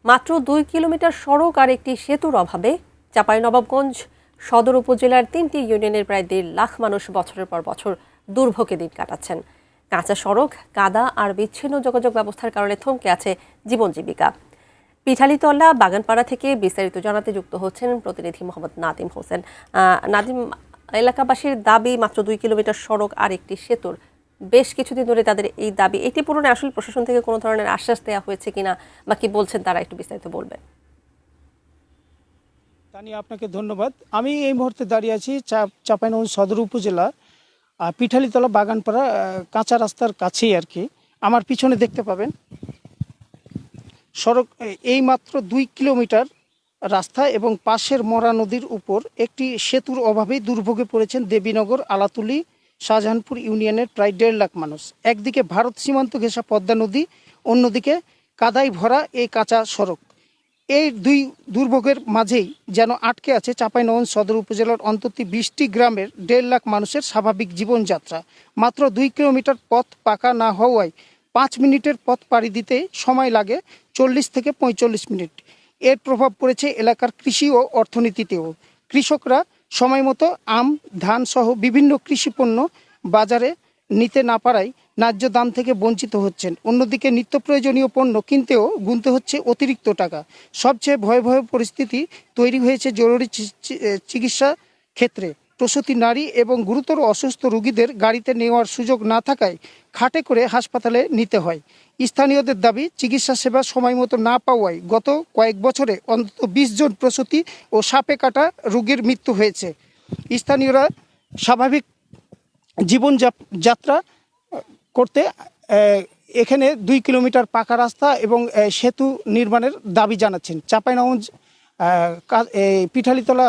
মাত্র ২ কিলোমিটার সড়ক আর একটি সেতুর অভাবে চাঁপাইনবাবগঞ্জ সদর উপজেলার ৩টি ইউনিয়নের প্রায় ১.৫ লাখ মানুষ বছরের পর বছর দুর্ভোগে দিন কাটাচ্ছেন। কাঁচা সড়ক, কাদা আর বিচ্ছিন্ন যোগাযোগ ব্যবস্থার কারণে থমকে আছে জীবন জীবিকা। পিঠালীতলা বাগানপাড়া থেকে বিস্তারিত জানাতে যুক্ত হচ্ছেন প্রতিনিধি মোহাম্মদ নাদিম হোসেন। নাদিম, এলাকাবাসীর দাবি মাত্র ২ কিলোমিটার সড়ক আর একটি সেতুর। বেশ কিছুদিন ধরে তাদের এই দাবি, এটি পূরণে আসলে প্রশাসন থেকে কোনো ধরনের আশ্বাস দেওয়া হয়েছে কিনা বা কি বলছেন তারা, একটু বিস্তারিত বলবেন। তানি, আপনাকে ধন্যবাদ। আমি এই মুহূর্তে দাঁড়িয়ে আছি চাঁপাইনবাবগঞ্জ সদর উপজেলা পিঠালীতলা বাগানপাড়া কাঁচা রাস্তার কাছেই আর কি। আমার পিছনে দেখতে পাবেন সড়ক, এই মাত্র ২ কিলোমিটার রাস্তা এবং পাশের মরা নদীর উপর একটি সেতুর অভাবেই দুর্ভোগে পড়েছেন দেবীনগর, আলাতুলি, শাহজাহানপুর ইউনিয়নের প্রায় ১.৫ লাখ মানুষ। একদিকে ভারত সীমান্ত ঘেঁষা পদ্মা নদী, অন্যদিকে কাদায় ভরা এই কাঁচা সড়ক। এই দুই দুর্ভোগের মাঝেই যেন আটকে আছে চাঁপাইনবাবগঞ্জ সদর উপজেলার অন্তত ২০টি গ্রামের ১.৫ লাখ মানুষের স্বাভাবিক জীবনযাত্রা। মাত্র ২ কিলোমিটার পথ পাকা না হওয়ায় ৫ মিনিটের পথ পাড়ি দিতে সময় লাগে ৪০ থেকে ৪৫ মিনিট। এর প্রভাব পড়েছে এলাকার কৃষি ও অর্থনীতিতেও। কৃষকরা সময়মতো আম, ধান সহ বিভিন্ন কৃষিপণ্য বাজারে নিতে না পারায় ন্যায্য দাম থেকে বঞ্চিত হচ্ছেন। অন্যদিকে নিত্য প্রয়োজনীয় পণ্য কিনতেও গুনতে হচ্ছে অতিরিক্ত টাকা। সবচেয়ে ভয়াবহ পরিস্থিতি তৈরি হয়েছে জরুরি চিকিৎসা ক্ষেত্রে। প্রসূতি নারী এবং গুরুতর অসুস্থ রোগীদের গাড়িতে নেওয়ার সুযোগ না থাকায় খাটে করে হাসপাতালে নিতে হয়। স্থানীয়দের দাবি, চিকিৎসা সেবা সময়মতো না পাওয়ায় গত কয়েক বছরে অন্তত ২০ জন প্রসূতি ও সাপে কাটা রোগীর মৃত্যু হয়েছে। স্থানীয়রা স্বাভাবিক জীবনযাত্রা করতে এখানে ২ কিলোমিটার পাকা রাস্তা এবং সেতু নির্মাণের দাবি জানাচ্ছেন। চাঁপাইনবাবগঞ্জ পিঠালীতলা